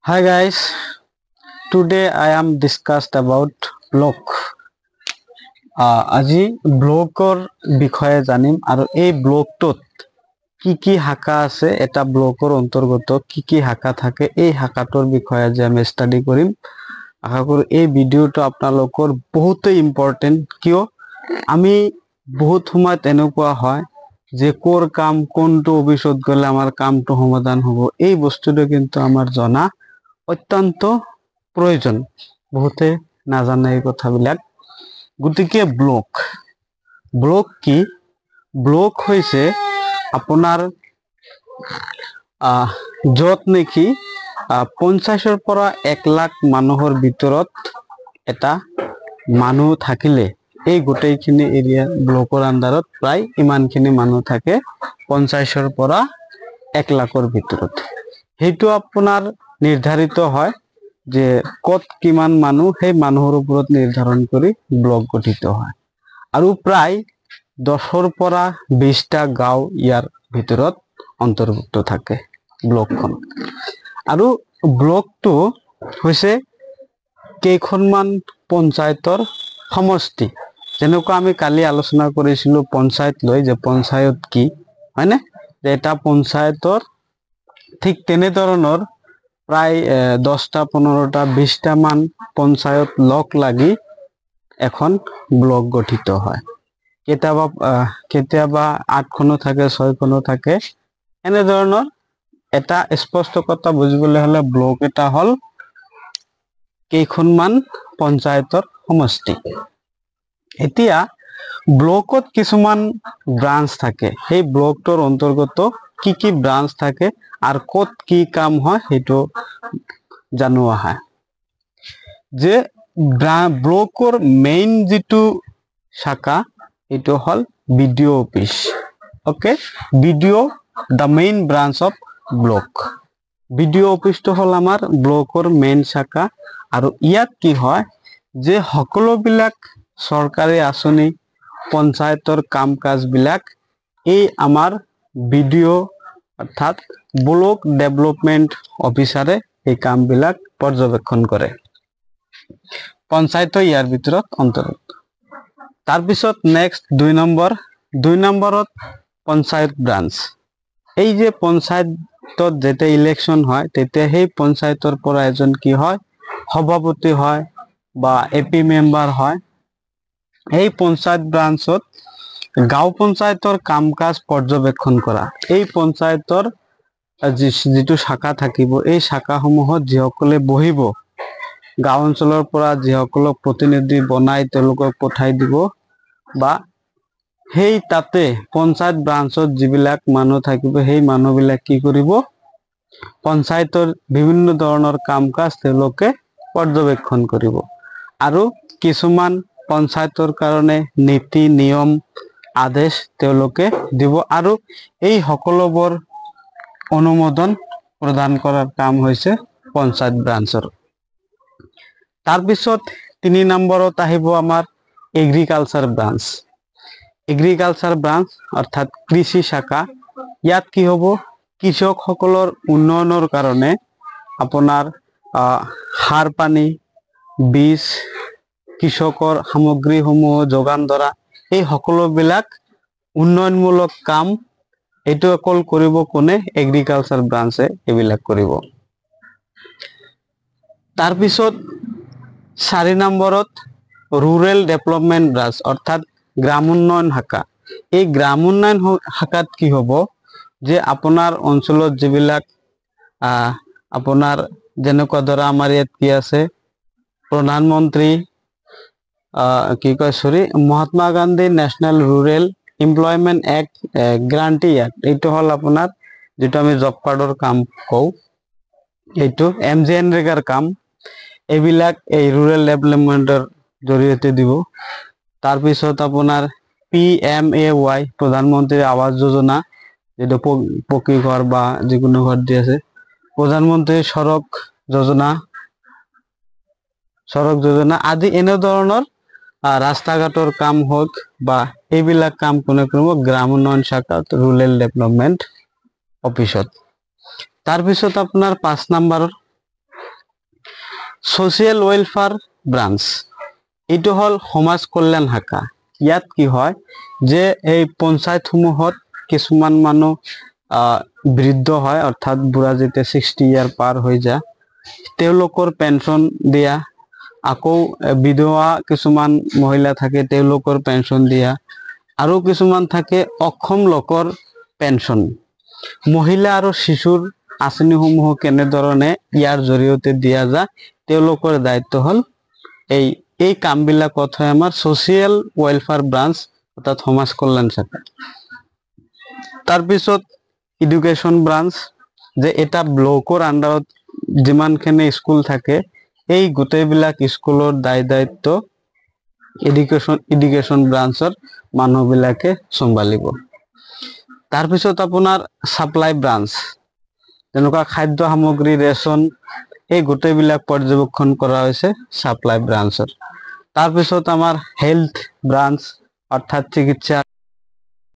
Hi guys, today I am discussed about block. আজি ব্লকৰ বিষয়ে জানিম আৰু এই ব্লকটোত কি শাখা আছে এটা ব্লকৰ অন্তৰ্গত কি শাখা থাকে এই শাখাটোৰ বিষয়ে আজি আমি ষ্টাডি কৰিম। আশা কৰো এই ভিডিওটো আপোনালোকৰ বহুতেই ইম্পৰ্টেন্ট, কিয় আমি বহুত সময়ত এনেকুৱা হয় যে কোৰ কাম কোনটো অফিসত গলে আমাৰ কামটো সমাধান হ'ব, এই বস্তুটো কিন্তু আমাৰ জনা অত্যন্ত প্ৰয়োজন। বহুতে নাজানে এই কথাবিলাক। গতিকে ব্লক কি? ব্লক হৈছে আপোনাৰ য'ত নেকি 50ৰ পৰা 1 লাখ মানুহৰ ভিতৰত এটা মানুহ থাকিলে এই গোটেইখিনি এৰিয়া ব্লকৰ আন্ডাৰত প্ৰায় ইমানখিনি মানুহ থাকে 50ৰ পৰা 1 লাখৰ ভিতৰত। সেইটো আপোনাৰ নিৰ্ধাৰিত হয় যে কত কিমান মানুহ, সেই মানুহৰ ওপৰত নিৰ্ধাৰণ কৰি ব্লক গঠিত হয় আৰু প্ৰায় 10ৰ পৰা 20টা গাঁও ইয়াৰ ভিতৰত অন্তৰ্ভুক্ত থাকে ব্লকখন। আৰু ব্লকটো হৈছে কেইখনমান পঞ্চায়তৰ সমষ্টি। যেনেকুৱা আমি কালি আলোচনা কৰিছিলো পঞ্চায়ত লৈ, যে পঞ্চায়ত কি হয়নে, যে এটা পঞ্চায়তৰ ঠিক তেনেধৰণৰ প্ৰায় 10টা 15টা 20টা মান পঞ্চায়ত লগ লাগি এখন ব্লক গঠিত হয়। কেতিয়াবা 8খনো থাকে 6খনো থাকে। এনেধৰণৰ এটা স্পষ্ট কথা বুজিবলৈ হলে ব্লক এটা হল কেইখনমান পঞ্চায়তৰ সমষ্টি। এতিয়া ব্লকত কিছুমান ব্ৰাঞ্চ থাকে, সেই ব্লকটোৰ অন্তৰ্গত কি ব্ৰাঞ্চ থাকে আৰু কত কি কাম হয় সেইটো জানোৱা হয়। যে ব্লকৰ মেইন যিটো শাখা এইটো হল BDO office. Okay, BDO the main branch of block. BDO অফিসটো হল আমাৰ ব্লকৰ মেইন শাখা। আৰু ইয়াত কি হয় যে সকলোবিলাক চৰকাৰী আঁচনি পঞ্চায়তৰ কাম কাজ বিলাক এই আমাৰ বিডিও অৰ্থাৎ ব্লক ডেভেলপমেন্ট অফিচাৰে এই কাম বিলাক পৰ্যবেক্ষণ কৰে। পঞ্চায়ত ইয়াৰ ভিতৰত অন্তৰ্ভুক্ত। তাৰপিছত নেক্সট 2 নম্বৰত পঞ্চায়ত ব্ৰাঞ্চ। এই যে পঞ্চায়তত যেতিয়া ইলেকশন হয় তেতিয়া সেই পঞ্চায়তৰ পৰা এজন কি হয় সভাপতি হয় বা এপি মেম্বাৰ হয়। এই পঞ্চায়ত ব্ৰাঞ্চত গাঁও পঞ্চায়তৰ কাম কাজ পৰ্যবেক্ষণ কৰা। এই পঞ্চায়তৰ যিটো শাখা থাকিব এই শাখাসমূহত যিসকলে বহিব, গাঁও অঞ্চলৰ পৰা যিসকলক প্ৰতিনিধি বনাই তেওঁলোকক পঠাই দিব, বা সেই তাতে পঞ্চায়ত ব্ৰাঞ্চত যিবিলাক মানুহ থাকিব সেই মানুহবিলাক কি কৰিব, পঞ্চায়তৰ বিভিন্ন ধৰণৰ কাম কাজ তেওঁলোকে পৰ্যবেক্ষণ কৰিব। আৰু কিছুমান পঞ্চায়তৰ কাৰণে নীতি নিয়ম আদেশ তেওঁলোকে দিব আৰু এই সকলোবোৰ অনুমোদন প্ৰদান কৰাৰ কাম হৈছে পঞ্চায়ত ব্ৰাঞ্চৰ। তাৰপিছত 3 নম্বৰত আহিব আমাৰ এগ্ৰিকালচাৰ ব্ৰাঞ্চ। এগ্ৰিকালচাৰ ব্ৰাঞ্চ অৰ্থাৎ কৃষি শাখা। ইয়াত কি হ'ব, কৃষকসকলৰ উন্নয়নৰ কাৰণে আপোনাৰ সাৰ পানী, বীজ, কৃষকৰ সামগ্ৰীসমূহ যোগান ধৰা, এই সকলোবিলাক উন্নয়নমূলক কাম এইটো অকল কৰিব কোনে, এগ্ৰিকালচাৰ ব্ৰাঞ্চে এইবিলাক কৰিব। তাৰপিছত 4 নম্বৰত ৰুৰেল ডেভেলপমেন্ট ব্ৰাঞ্চ অৰ্থাৎ গ্ৰাম উন্নয়ন শাখা। এই গ্ৰাম উন্নয়ন শাখাত কি হ'ব, যে আপোনাৰ অঞ্চলত যিবিলাক আপোনাৰ যেনেকুৱা ধৰা আমাৰ ইয়াত কি আছে, প্ৰধানমন্ত্ৰী Mahatma Gandhi national rural employment act, guarantee act, এইটো হল আপোনাৰ যেটো আমি জব কাৰ্ডৰ কাম কওঁ, এইটো MGNৰেগাৰ কাম, এইবিলাক এই ৰুৰেল ডেভেলপমেন্টৰ জৰিয়তে দিব। তাৰপিছত আপোনাৰ PMAY প্ৰধানমন্ত্ৰী আৱাস যোজনা, যেটো পকী ঘৰ বা যিকোনো ঘৰ দি আছে, প্ৰধানমন্ত্ৰী সড়ক যোজনা আদি এনেধৰণৰ ৰাস্তা ঘাটৰ কাম হওক বা এইবিলাক কাম কোনে কৰিব, গ্ৰাম উন্নয়ন শাখাত ৰুৰেল ডেভেলপমেন্ট অফিসত। তাৰপিছত আপোনাৰ 5 নম্বৰৰ ছ'চিয়েল ৱেলফেয়াৰ ব্ৰাঞ্চ, এইটো হ'ল সমাজ কল্যাণ শাখা। ইয়াত কি হয় যে এই পঞ্চায়তসমূহত কিছুমান মানুহ বৃদ্ধ হয়, অৰ্থাৎ বুঢ়া যেতিয়া 60 ইয়াৰ পাৰ হৈ যায়, তেওঁলোকৰ পেঞ্চন দিয়া, আকৌ বিধৱা কিছুমান মহিলা থাকে তেওঁলোকৰ পেঞ্চন দিয়া, আৰু কিছুমান থাকে অক্ষম লোকৰ পেঞ্চন। মহিলা আৰু শিশুৰ আঁচনিসমূহ কেনেধৰণে ইয়াৰ জৰিয়তে দিয়া যায়, তেওঁলোকৰ দায়িত্ব হ'ল এই কামবিলাকত হয় আমাৰ ছ'চিয়েল ৱেলফেয়াৰ ব্ৰাঞ্চ, অৰ্থাৎ সমাজ কল্যাণ শাখা। তাৰপিছত এডুকেশ্যন ব্ৰাঞ্চ, যে এটা ব্লকৰ আণ্ডাৰত যিমানখিনি স্কুল থাকে এই গোটেইবিলাক স্কুলৰ দায়িত্ব এডুকেশ্যন ব্ৰাঞ্চৰ মানুহবিলাকে চম্ভালিব। তাৰপিছত আপোনাৰ ছাপ্লাই ব্ৰাঞ্চ, যেনেকুৱা খাদ্য সামগ্ৰী, ৰেচন, এই গোটেইবিলাক পৰ্যবেক্ষণ কৰা হৈছে ছাপ্লাই ব্ৰাঞ্চৰ। তাৰপিছত আমাৰ হেল্থ ব্ৰাঞ্চ, অৰ্থাৎ চিকিৎসা